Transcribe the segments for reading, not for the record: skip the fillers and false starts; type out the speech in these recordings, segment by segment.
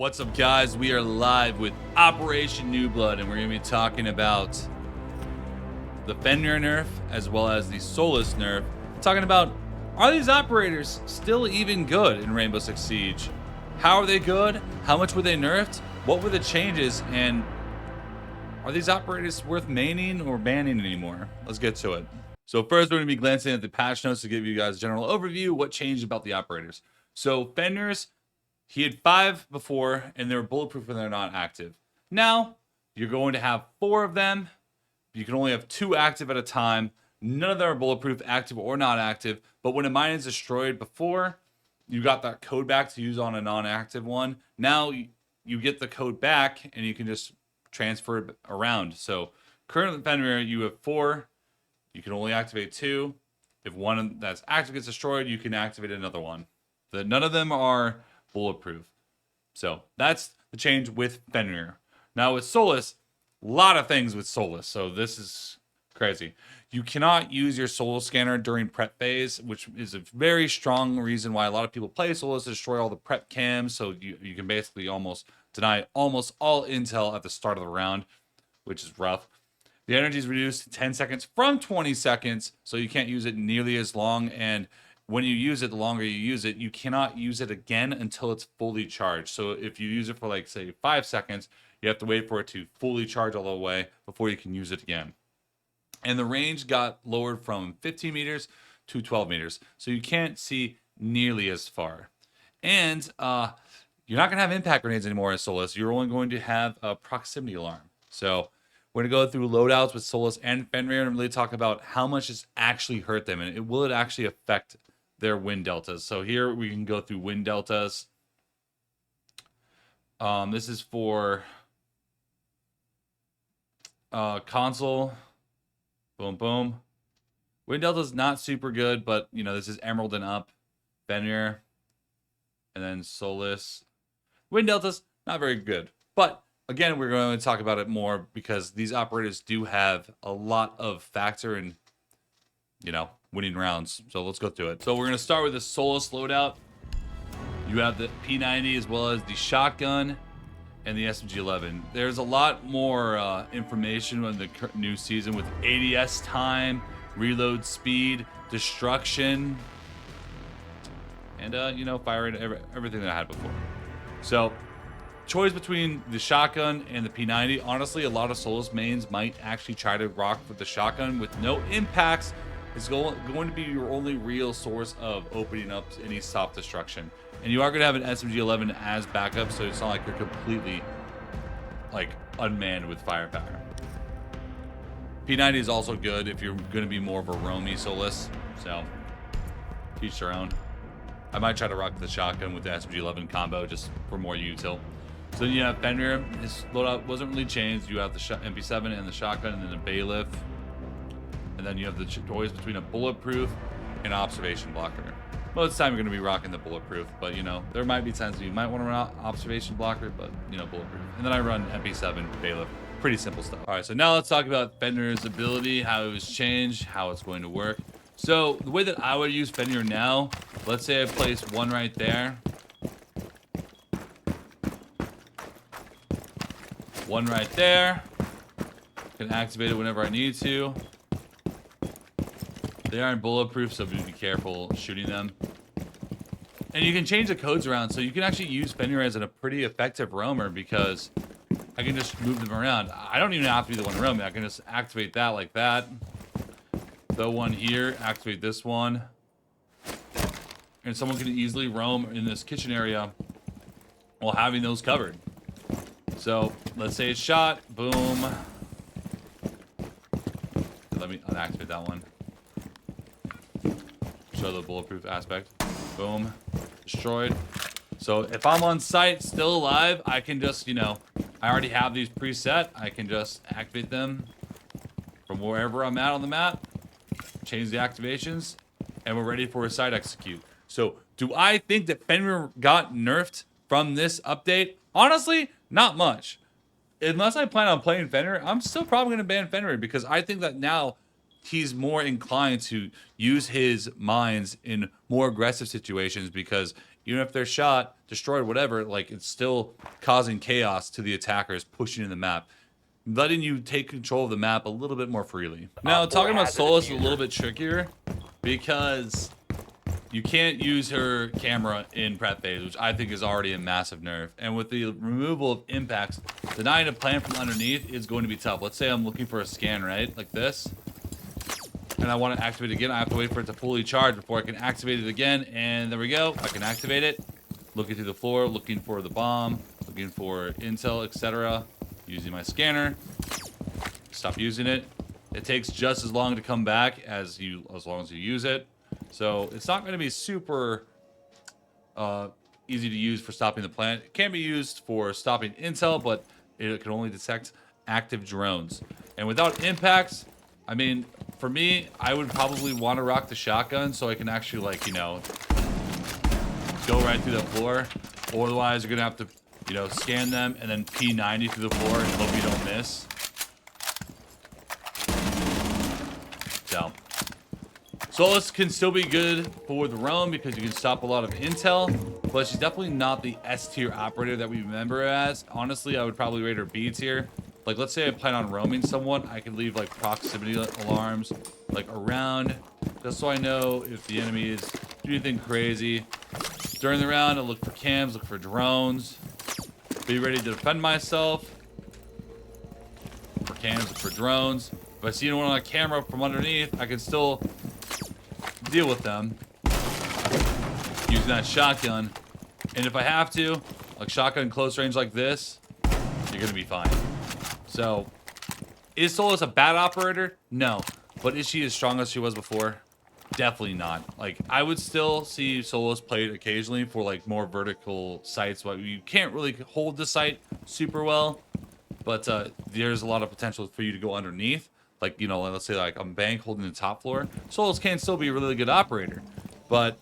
What's up, guys? We are live with Operation New Blood, and we're going to be talking about the Fenrir nerf as well as the Solis nerf. Talking about, are these operators still even good in Rainbow Six Siege? How are they good? How much were they nerfed? What were the changes? And are these operators worth maining or banning anymore? Let's get to it. So first, we're going to be glancing at the patch notes to give you guys a general overview what changed about the operators. So Fenrir's, he had 5 before, and they were bulletproof when they're not active. Now, you're going to have 4 of them. You can only have 2 active at a time. None of them are bulletproof, active or not active. But when a mine is destroyed before, you got that code back to use on a non-active one. Now, you get the code back, and you can just transfer it around. So currently, Fenrir, you have 4. You can only activate 2. If one that's active gets destroyed, you can activate another one. None of them are bulletproof. So that's the change with Fenrir. Now with Solis, a lot of things with Solis. So this is crazy. You cannot use your soul scanner during prep phase, which is a very strong reason why a lot of people play Solis to destroy all the prep cams. So you can basically almost deny almost all intel at the start of the round, which is rough. The energy is reduced to 10 seconds from 20 seconds, so you can't use it nearly as long. And when you use it, the longer you use it, you cannot use it again until it's fully charged. So if you use it for, like, say, 5 seconds, you have to wait for it to fully charge all the way before you can use it again. And the range got lowered from 15 meters to 12 meters. So you can't see nearly as far. And you're not going to have impact grenades anymore in Solis. You're only going to have a proximity alarm. So we're going to go through loadouts with Solis and Fenrir and really talk about how much it's actually hurt them. And will it actually affect their win deltas? So here we can go through win deltas. This is for console. Boom, boom. Win delta's not super good, but you know, this is Emerald and up. Fenrir. And then Solis. Win delta's not very good. But again, we're going to talk about it more because these operators do have a lot of factor in, you know, winning rounds. So let's go through it. So we're going to start with the Solis loadout. You have the P90 as well as the shotgun and the SMG-11. There's a lot more information on the new season with ADS time, reload speed, destruction, and, you know, fire rate, everything that I had before. So choice between the shotgun and the P90. Honestly, a lot of Solis mains might actually try to rock with the shotgun with no impacts. It's going to be your only real source of opening up any soft destruction. And you are going to have an SMG-11 as backup, so it's not like you're completely, like, unmanned with firepower. P90 is also good if you're going to be more of a roamy Solis. So teach their own. I might try to rock the shotgun with the SMG-11 combo just for more util. So then you have Fenrir. His loadout wasn't really changed. You have the MP7 and the shotgun, and then the bailiff. And then you have the choice between a bulletproof and observation blocker. Most of the time you're going to be rocking the bulletproof, but you know, there might be times you might want to run observation blocker, but you know, bulletproof. And then I run MP7 bailiff. Pretty simple stuff. All right, so now let's talk about Fenrir's ability, how it was changed, how it's going to work. So the way that I would use Fenrir now, let's say I place one right there. One right there. Can activate it whenever I need to. They aren't bulletproof, so be careful shooting them. And you can change the codes around, so you can actually use Fenrir as a pretty effective roamer because I can just move them around. I don't even have to be the one roaming. I can just activate that like that. The one here, activate this one. And someone can easily roam in this kitchen area while having those covered. So let's say it's shot, boom. Let me unactivate that one. Show the bulletproof aspect. Boom. Destroyed. So if I'm on site, still alive, I can just, you know, I already have these preset. I can just activate them from wherever I'm at on the map. Change the activations. And we're ready for a site execute. So do I think that Fenrir got nerfed from this update? Honestly, not much. Unless I plan on playing Fenrir, I'm still probably going to ban Fenrir because I think that now he's more inclined to use his mines in more aggressive situations because even if they're shot, destroyed, whatever, like it's still causing chaos to the attackers pushing in the map, letting you take control of the map a little bit more freely. Now, talking about Solis is a little bit trickier because you can't use her camera in prep phase, which I think is already a massive nerf. And with the removal of impacts, denying a plan from underneath is going to be tough. Let's say I'm looking for a scan, right? Like this. And I want to activate it again. I have to wait for it to fully charge before I can activate it again. And there we go. I can activate it. Looking through the floor, looking for the bomb, looking for intel, etc. Using my scanner. Stop using it. It takes just as long to come back as long as you use it. So it's not going to be super easy to use for stopping the plant. It can be used for stopping intel, but it can only detect active drones. And without impacts, I mean, for me, I would probably want to rock the shotgun so I can actually, like, you know, go right through the floor. Otherwise, you're going to have to, you know, scan them and then P90 through the floor and hope you don't miss. So Solis can still be good for the roam because you can stop a lot of intel, but she's definitely not the S tier operator that we remember her as. Honestly, I would probably rate her B tier. Like, let's say I plan on roaming someone, I could leave like proximity alarms like around, just so I know if the enemy is doing anything crazy. During the round, I look for cams, look for drones, be ready to defend myself. For cams, look for drones. If I see anyone on a camera from underneath, I can still deal with them using that shotgun. And if I have to, like shotgun close range like this, you're gonna be fine. So, is Solis a bad operator? No. But is she as strong as she was before? Definitely not. Like, I would still see Solis played occasionally for like more vertical sites, but you can't really hold the site super well. But there's a lot of potential for you to go underneath. Like, you know, let's say like a bank holding the top floor. Solis can still be a really good operator. But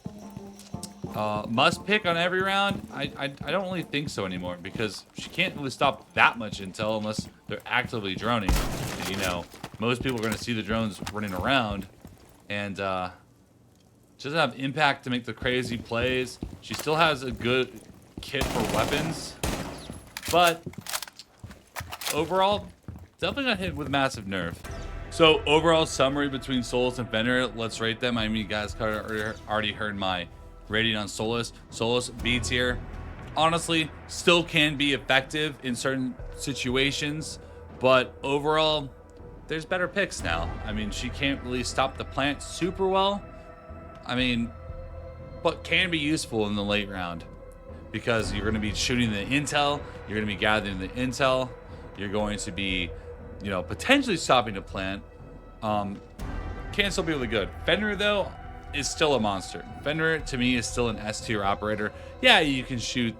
must pick on every round? I don't really think so anymore, because she can't really stop that much intel unless they're actively droning. And, you know, most people are going to see the drones running around, and she doesn't have impact to make the crazy plays. She still has a good kit for weapons, but overall, definitely got hit with massive nerf. So overall summary between Solis and Fenrir, let's rate them. I mean, you guys already heard my rating on Solis. Solis B tier. Honestly, still can be effective in certain situations, but overall, there's better picks now. I mean, she can't really stop the plant super well. I mean, but can be useful in the late round, because you're going to be shooting the intel, you're going to be gathering the intel, you're going to be, you know, potentially stopping the plant. Can still be really good. Fenrir, though, is still a monster. Fenrir, to me, is still an S tier operator. Yeah, you can shoot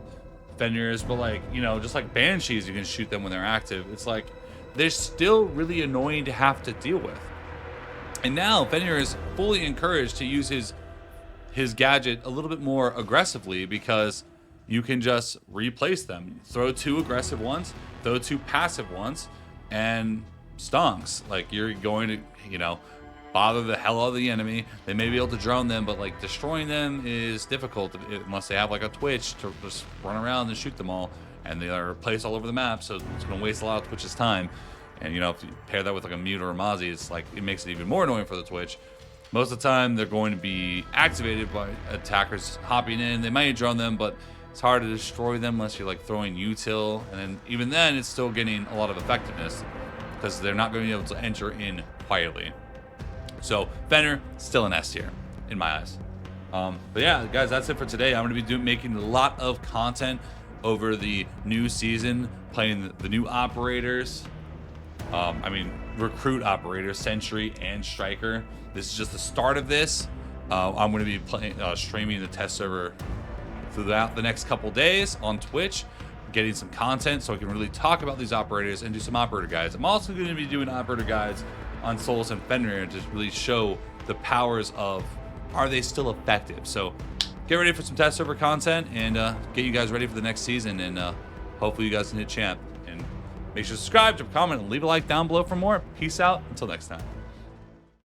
Fenrirs, but like, you know, just like Banshees, you can shoot them when they're active. It's like, they're still really annoying to have to deal with. And now Fenrir is fully encouraged to use his gadget a little bit more aggressively, because you can just replace them. Throw 2 aggressive ones, throw 2 passive ones, and stonks. Like, you're going to, you know, bother the hell out of the enemy. They may be able to drone them, but like destroying them is difficult unless they have like a Twitch to just run around and shoot them all, and they are placed all over the map, so it's going to waste a lot of Twitch's time. And, you know, if you pair that with like a mute or a Mozzie, it's like, it makes it even more annoying for the Twitch. Most of the time, they're going to be activated by attackers hopping in. They might drone them, but it's hard to destroy them unless you're like throwing util. And then even then, it's still getting a lot of effectiveness, because they're not going to be able to enter in quietly. So Fenrir, still an S tier in my eyes. But yeah, guys, that's it for today. I'm going to be making a lot of content over the new season, playing the new operators. I mean, recruit operators, Sentry and Striker. This is just the start of this. I'm going to be playing, streaming the test server throughout the next couple days on Twitch, getting some content so I can really talk about these operators and do some operator guides. I'm also going to be doing operator guides on Solis and Fenrir to really show the powers of, are they still effective? So get ready for some test server content, and get you guys ready for the next season, and hopefully you guys can hit champ. And make sure to subscribe, drop a comment, and leave a like down below for more. Peace out. Until next time.